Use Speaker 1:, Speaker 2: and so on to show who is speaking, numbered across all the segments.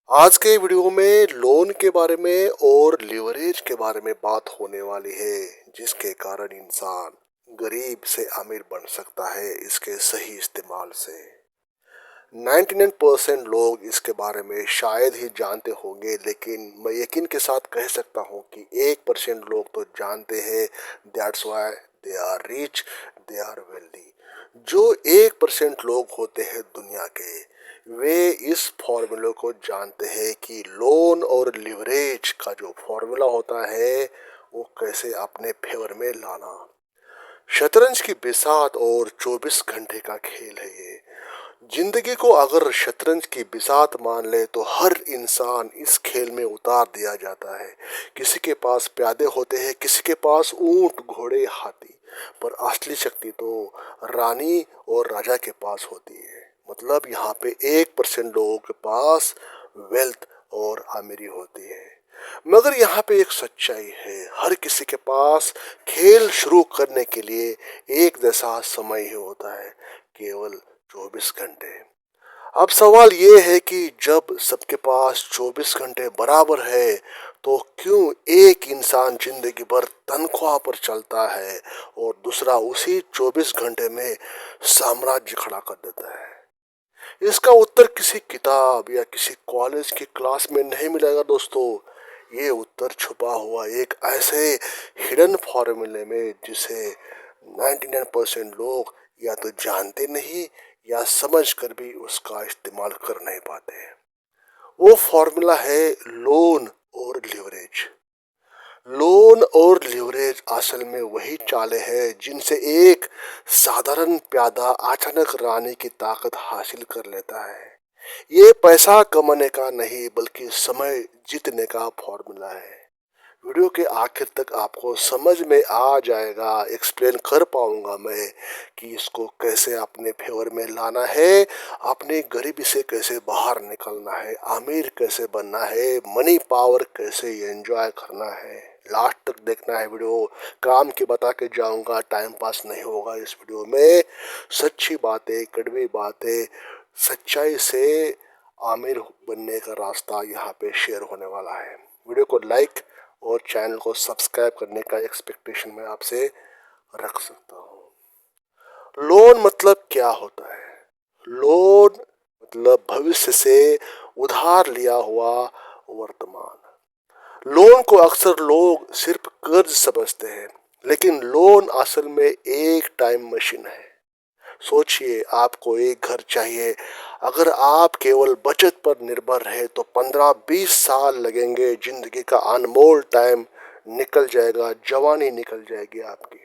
Speaker 1: आज के वीडियो में लोन के बारे में और लिवरेज के बारे में बात होने वाली है, जिसके कारण इंसान गरीब से अमीर बन सकता है इसके सही इस्तेमाल से। 99% लोग इसके बारे में शायद ही जानते होंगे, लेकिन मैं यकीन के साथ कह सकता हूँ कि 1% लोग तो जानते हैं। That's why they are rich, they are wealthy. जो 1% लोग होते हैं दुनिया के, वे इस फॉर्मूले को जानते हैं कि लोन और लिवरेज का जो फॉर्मूला होता है वो कैसे अपने फेवर में लाना। शतरंज की बिसात और 24 घंटे का खेल है ये। जिंदगी को अगर शतरंज की बिसात मान ले तो हर इंसान इस खेल में उतार दिया जाता है। किसी के पास प्यादे होते हैं, किसी के पास ऊंट, घोड़े, हाथी, पर असली शक्ति तो रानी और राजा के पास होती है। मतलब यहाँ पे 1% लोगों के पास वेल्थ और अमीरी होती है। मगर यहाँ पे एक सच्चाई है, हर किसी के पास खेल शुरू करने के लिए एक जैसा समय ही होता है, केवल 24 घंटे। अब सवाल ये है कि जब सबके पास 24 घंटे बराबर है, तो क्यों एक इंसान जिंदगी भर तनख्वाह पर चलता है और दूसरा उसी 24 घंटे में साम्राज्य खड़ा कर देता है? इसका उत्तर किसी किताब या किसी कॉलेज की क्लास में नहीं मिलेगा दोस्तों। ये उत्तर छुपा हुआ एक ऐसे हिडन फॉर्मूले में जिसे 99% लोग या तो जानते नहीं या समझ कर भी उसका इस्तेमाल कर नहीं पाते। वो फॉर्मूला है लोन और लिवरेज। लोन और लिवरेज असल में वही चालें हैं जिनसे एक साधारण प्यादा अचानक रानी की ताकत हासिल कर लेता है। ये पैसा कमाने का नहीं बल्कि समय जीतने का फॉर्मूला है। वीडियो के आखिर तक आपको समझ में आ जाएगा, एक्सप्लेन कर पाऊंगा मैं कि इसको कैसे अपने फेवर में लाना है, अपनी गरीबी से कैसे बाहर निकलना है, अमीर कैसे बनना है, मनी पावर कैसे एंजॉय करना है। लास्ट तक देखना है वीडियो, काम की बता के जाऊंगा, टाइम पास नहीं होगा इस वीडियो में। सच्ची बातें, कड़वी बातें, सच्चाई से आमिर बनने का रास्ता यहाँ पे शेयर होने वाला है। वीडियो को लाइक और चैनल को सब्सक्राइब करने का एक्सपेक्टेशन मैं आपसे रख सकता हूँ। लोन मतलब क्या होता है? लोन मतलब भविष्य से उधार लिया हुआ वर्तमान। लोन को अक्सर लोग सिर्फ कर्ज समझते हैं, लेकिन लोन असल में एक टाइम मशीन है। सोचिए, आपको एक घर चाहिए। अगर आप केवल बचत पर निर्भर रहे तो 15-20 साल लगेंगे, जिंदगी का अनमोल टाइम निकल जाएगा, जवानी निकल जाएगी आपकी।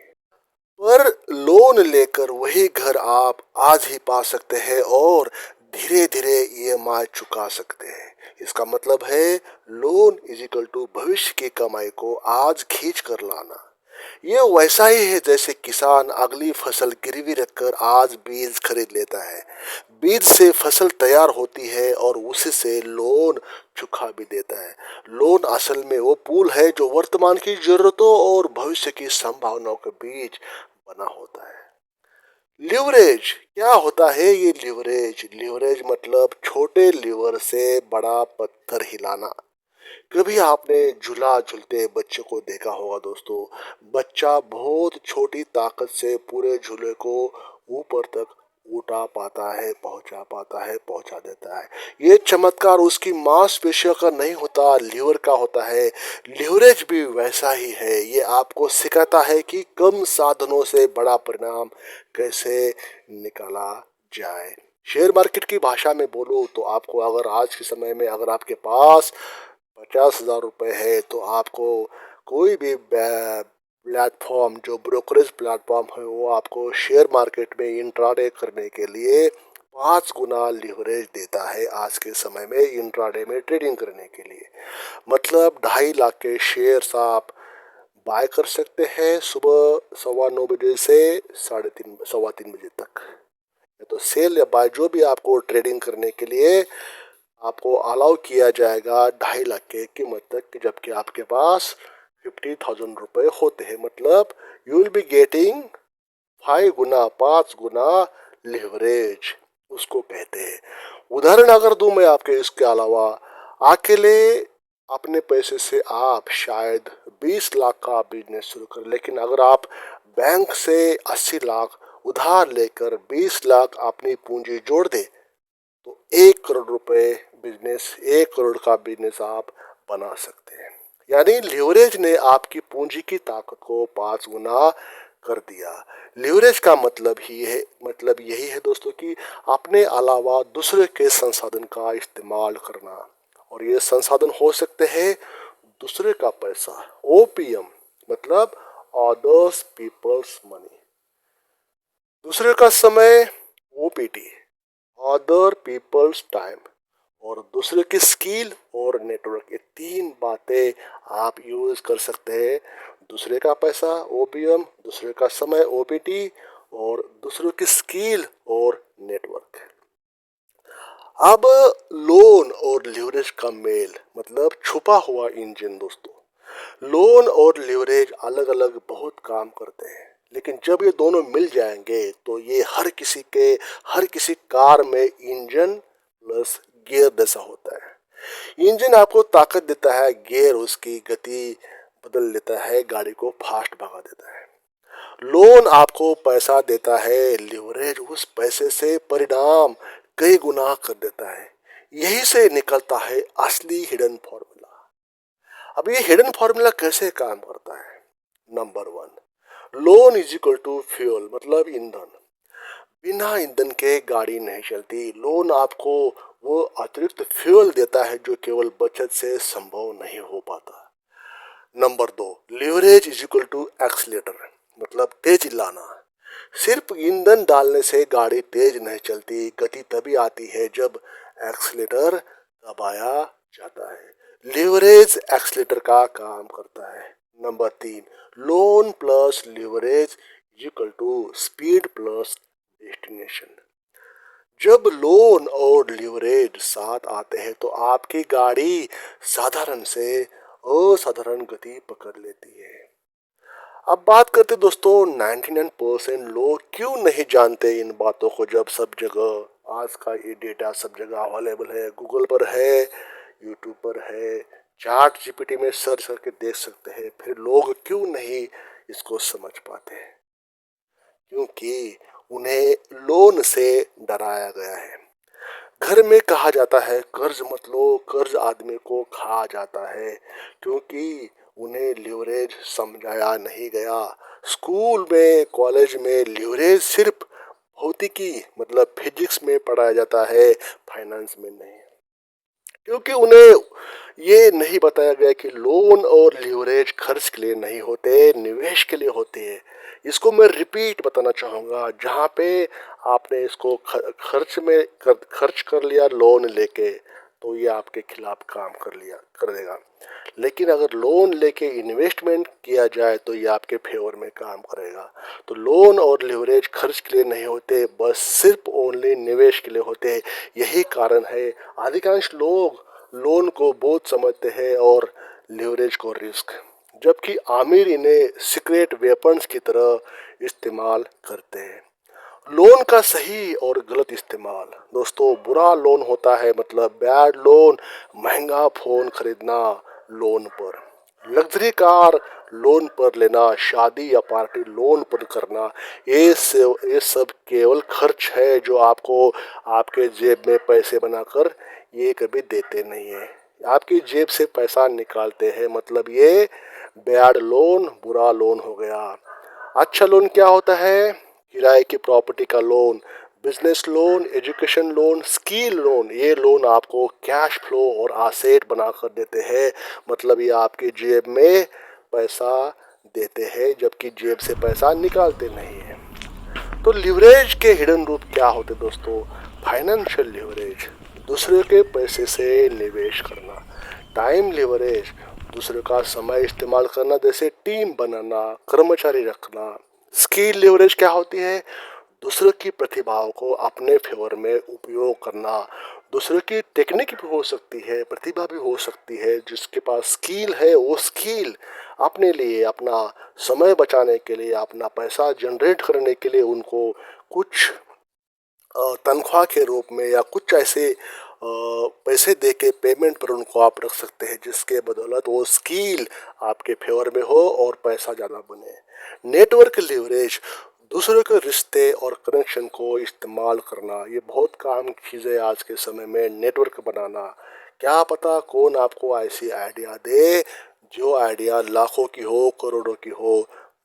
Speaker 1: पर लोन लेकर वही घर आप आज ही पा सकते हैं और धीरे धीरे ईएमआई चुका सकते हैं। इसका मतलब है लोन इज इक्वल टू भविष्य की कमाई को आज खींच कर लाना। ये वैसा ही है जैसे किसान अगली फसल गिरवी रखकर आज बीज खरीद लेता है। बीज से फसल तैयार होती है और उसी से लोन चुका भी देता है। लोन असल में वो पुल है जो वर्तमान की जरूरतों और भविष्य की संभावनाओं के बीच बना होता है। लिवरेज क्या होता है? ये लिवरेज लिवरेज मतलब छोटे लीवर से बड़ा पत्थर हिलाना। कभी आपने झूला झूलते बच्चे को देखा होगा दोस्तों। बच्चा बहुत छोटी ताकत से पूरे झूले को ऊपर तक उठा पाता है, पहुंचा देता है। ये चमत्कार उसकी मांसपेशियों का नहीं होता, लीवर का होता है। लिवरेज भी वैसा ही है, ये आपको सिखाता है कि कम साधनों से बड़ा परिणाम कैसे निकाला जाए। शेयर मार्केट की भाषा में बोलो तो आपको अगर आज के समय में अगर आपके पास 50,000 रुपये है तो आपको कोई भी प्लेटफॉर्म जो ब्रोकरेज प्लेटफॉर्म है वो आपको शेयर मार्केट में इंट्राडे करने के लिए 5 गुना लिवरेज देता है आज के समय में इंट्राडे में ट्रेडिंग करने के लिए। मतलब 2.5 लाख के शेयर्स आप बाय कर सकते हैं सुबह 9:15 से 3:30 3:15 तक। तो सेल या बाय जो भी आपको ट्रेडिंग करने के लिए आपको अलाउ किया जाएगा 2.5 लाख के कीमत तक, जबकि आपके पास 50,000 रुपये होते हैं। मतलब you will be getting 5 Guna 5 Guna leverage उसको कहते हैं। उदाहरण अगर दूं मैं आपके इसके अलावा, अकेले अपने पैसे से आप शायद 20 लाख का बिजनेस शुरू करें, लेकिन अगर आप बैंक से 80 लाख उधार लेकर 20 लाख अपनी पूंजी जोड़ दे तो 1 करोड़ रुपए बिजनेस, 1 करोड़ का बिजनेस आप बना सकते हैं। यानी लिवरेज ने आपकी पूंजी की ताकत को 5 गुना कर दिया। लिवरेज का मतलब यही है दोस्तों कि अपने अलावा दूसरे के संसाधन का इस्तेमाल करना, और ये संसाधन हो सकते हैं दूसरे का पैसा, ओपीएम मतलब अदर्स पीपल्स मनी, दूसरे का समय ओपीटी अदर पीपल्स टाइम, और दूसरे की स्किल और नेटवर्क, ये 3 बातें आप यूज कर सकते हैं। दूसरे का पैसा ओपीएम, दूसरे का समय ओपीटी, और दूसरों की स्किल और नेटवर्क। अब लोन और लिवरेज का मेल मतलब छुपा हुआ इंजन दोस्तों। लोन और लिवरेज अलग अलग बहुत काम करते हैं, लेकिन जब ये दोनों मिल जाएंगे तो ये हर किसी कार में इंजन प्लस गियर जैसा होता है। इंजन आपको ताकत देता है, गियर उसकी गति बदल देता है, गाड़ी को फास्ट भगा देता है। लोन आपको पैसा देता है, लिवरेज उस पैसे से परिणाम कई गुना कर देता है। यही से निकलता है असली हिडन फॉर्मूला। अब ये हिडन फॉर्मूला कैसे काम करता है? Number 1, loan is equal to fuel मतलब ईंधन। बिना ईंधन के गाड़ी नहीं चलती। लोन आपको वो अतिरिक्त फ्यूल देता है जो केवल बचत से संभव नहीं हो पाता। Number 2, leverage is equal to accelerator मतलब तेज लाना। सिर्फ ईंधन डालने से गाड़ी तेज नहीं चलती, गति तभी आती है जब एक्सीलेटर दबाया जाता है। लिवरेज एक्सीलेटर का काम करता है। Number 3, loan plus leverage is equal to speed plus destination. जब लोन और लिवरेज साथ आते हैं तो आपकी गाड़ी साधारण से असाधारण गति पकड़ लेती है। अब बात करते दोस्तों 99% लोग क्यों नहीं जानते इन बातों को, जब सब जगह आज का ये डेटा सब जगह अवेलेबल है, गूगल पर है, यूट्यूब पर है, चैट जीपीटी में सर्च करके देख सकते हैं, फिर लोग क्यों नहीं इसको समझ पाते हैं? क्योंकि उन्हें लोन से डराया गया है। घर में कहा जाता है कर्ज मत लो, कर्ज आदमी को खा जाता है, क्योंकि उन्हें लिवरेज समझाया नहीं गया। स्कूल में कॉलेज में लिवरेज सिर्फ भौतिकी मतलब फिजिक्स में पढ़ाया जाता है, फाइनेंस में नहीं, क्योंकि उन्हें ये नहीं बताया गया कि लोन और लिवरेज खर्च के लिए नहीं होते, निवेश के लिए होते हैं। इसको मैं रिपीट बताना चाहूँगा, जहाँ पे आपने इसको खर्च कर लिया लोन लेके तो ये आपके खिलाफ काम कर देगा, लेकिन अगर लोन लेके इन्वेस्टमेंट किया जाए तो ये आपके फेवर में काम करेगा। तो लोन और लिवरेज खर्च के लिए नहीं होते, बस सिर्फ ओनली निवेश के लिए होते हैं। यही कारण है अधिकांश लोग लोन को बोझ समझते हैं और लिवरेज को रिस्क, जबकि आमिर इन्हें सीक्रेट वेपन्स की तरह इस्तेमाल करते हैं। लोन का सही और गलत इस्तेमाल दोस्तों, बुरा लोन होता है मतलब बैड लोन, महंगा फोन खरीदना लोन पर, लग्जरी कार लोन पर लेना, शादी या पार्टी लोन पर करना, ये सब केवल खर्च है जो आपको आपके जेब में पैसे बनाकर ये कभी देते नहीं है, आपकी जेब से पैसा निकालते हैं। मतलब ये बैड लोन, बुरा लोन हो गया। अच्छा लोन क्या होता है? किराए की प्रॉपर्टी का loan, business loan, education loan, skill loan. ये लोन आपको कैश फ्लो और एसेट बनाकर देते हैं, मतलब ये आपकी जेब में पैसा देते हैं जबकि जेब से पैसा निकालते नहीं है। तो लिवरेज के हिडन रूप क्या होते दोस्तों? फाइनेंशियल लिवरेज, दूसरे के पैसे से निवेश करना। टाइम लिवरेज, दूसरे का समय इस्तेमाल करना, जैसे टीम बनाना, कर्मचारी रखना। स्किल लिवरेज क्या होती है? दूसरे की प्रतिभाओं को अपने फेवर में उपयोग करना। दूसरे की टेक्निक भी हो सकती है, प्रतिभा भी हो सकती है, जिसके पास स्किल है वो स्किल अपने लिए, अपना समय बचाने के लिए, अपना पैसा जनरेट करने के लिए उनको कुछ तनख्वाह के रूप में या कुछ ऐसे पैसे दे के पेमेंट पर उनको आप रख सकते हैं, जिसके बदौलत वो स्किल आपके फेवर में हो और पैसा ज़्यादा बने। नेटवर्क लिवरेज, दूसरों के रिश्ते और कनेक्शन को इस्तेमाल करना, ये बहुत काम की चीज़ है आज के समय में। नेटवर्क बनाना, क्या पता कौन आपको ऐसी आइडिया दे जो आइडिया लाखों की हो, करोड़ों की हो।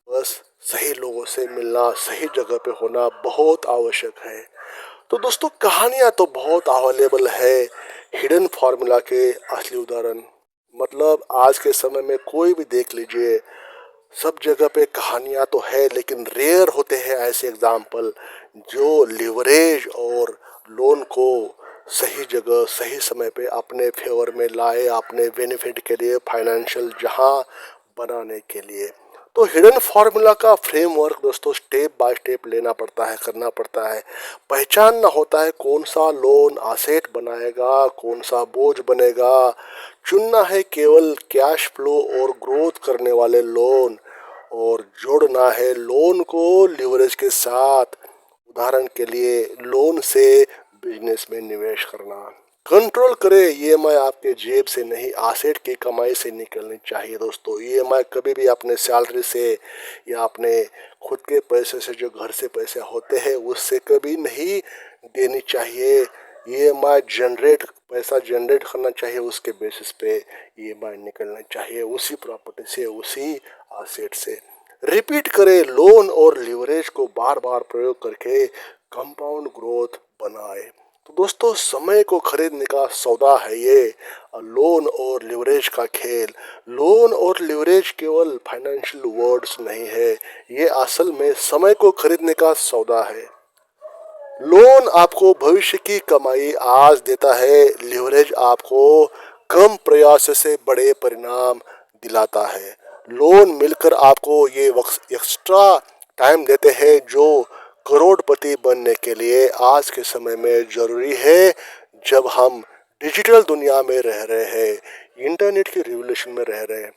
Speaker 1: बस सही लोगों से मिलना, सही जगह पे होना बहुत आवश्यक है। तो दोस्तों, कहानियां तो बहुत अवेलेबल है, हिडन फार्मूला के असली उदाहरण मतलब आज के समय में कोई भी देख लीजिए, सब जगह पे कहानियां तो है, लेकिन रेयर होते हैं ऐसे एग्जाम्पल जो लिवरेज और लोन को सही जगह सही समय पे अपने फेवर में लाए, अपने बेनिफिट के लिए, फाइनेंशियल जहां बनाने के लिए। तो हिडन फार्मूला का फ्रेमवर्क दोस्तों स्टेप बाय स्टेप लेना पड़ता है, करना पड़ता है। पहचानना होता है कौन सा लोन असेट बनाएगा, कौन सा बोझ बनेगा। चुनना है केवल कैश फ्लो और ग्रोथ करने वाले लोन, और जोड़ना है लोन को लिवरेज के साथ। उदाहरण के लिए लोन से बिजनेस में निवेश करना। कंट्रोल करे, ईएमआई आपके जेब से नहीं, एसेट की कमाई से निकलनी चाहिए दोस्तों। ईएमआई कभी भी अपने सैलरी से या अपने खुद के पैसे से, जो घर से पैसे होते हैं, उससे कभी नहीं देनी चाहिए। ईएमआई पैसा जनरेट करना चाहिए, उसके बेसिस पे ईएमआई निकलना चाहिए, उसी प्रॉपर्टी से, उसी एसेट से। रिपीट करें, लोन और लिवरेज को बार बार प्रयोग करके कंपाउंड ग्रोथ बनाए। तो दोस्तों, समय को खरीदने का सौदा है ये लोन और लिवरेज का खेल। लोन और लिवरेज केवल फाइनेंशियल वर्ड्स नहीं है, ये असल में समय को खरीदने का सौदा है। लोन आपको भविष्य की कमाई आज देता है, लिवरेज आपको कम प्रयास से बड़े परिणाम दिलाता है। लोन मिलकर आपको ये एक्स्ट्रा टाइम देते हैं जो करोड़पति बनने के लिए आज के समय में जरूरी है। जब हम डिजिटल दुनिया में रह रहे हैं, इंटरनेट के रिवोल्यूशन में रह रहे हैं,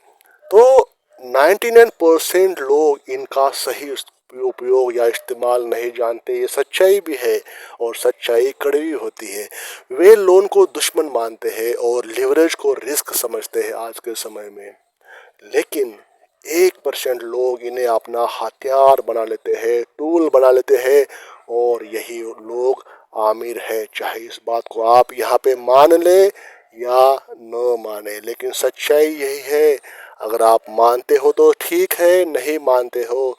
Speaker 1: तो 99% लोग इनका सही उपयोग या इस्तेमाल नहीं जानते। ये सच्चाई भी है, और सच्चाई कड़वी होती है। वे लोन को दुश्मन मानते हैं और लिवरेज को रिस्क समझते हैं आज के समय में। लेकिन 1% लोग इन्हें अपना हथियार बना लेते हैं, टूल बना लेते हैं, और यही लोग आमिर है। चाहे इस बात को आप यहाँ पे मान ले या न माने, लेकिन सच्चाई यही है। अगर आप मानते हो तो ठीक है, नहीं मानते हो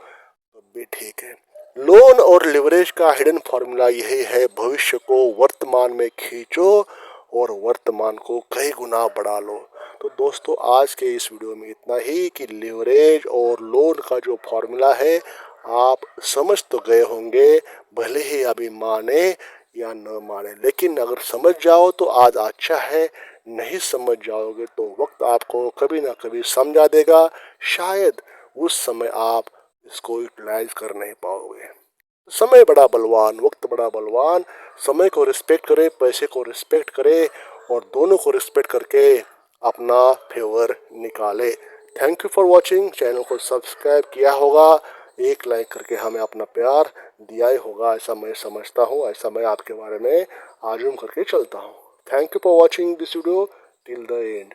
Speaker 1: तो भी ठीक है। लोन और लिवरेज का हिडन फॉर्मूला यही है, भविष्य को वर्तमान में खींचो और वर्तमान को कई गुना बढ़ा लो। तो दोस्तों, आज के इस वीडियो में इतना ही कि लिवरेज और लोन का जो फॉर्मूला है आप समझ तो गए होंगे, भले ही अभी माने या न माने, लेकिन अगर समझ जाओ तो आज अच्छा है, नहीं समझ जाओगे तो वक्त आपको कभी ना कभी समझा देगा। शायद उस समय आप इसको यूटिलाइज कर नहीं पाओगे। समय बड़ा बलवान, वक्त बड़ा बलवान। समय को रिस्पेक्ट करे, पैसे को रिस्पेक्ट करे, और दोनों को रिस्पेक्ट करके अपना फेवर निकाले। Thank you for watching. Channel को सब्सक्राइब किया होगा, एक लाइक करके हमें अपना प्यार दिया ही होगा, ऐसा मैं समझता हूँ, ऐसा मैं आपके बारे में आजूम करके चलता हूँ। Thank you for watching this video till the end.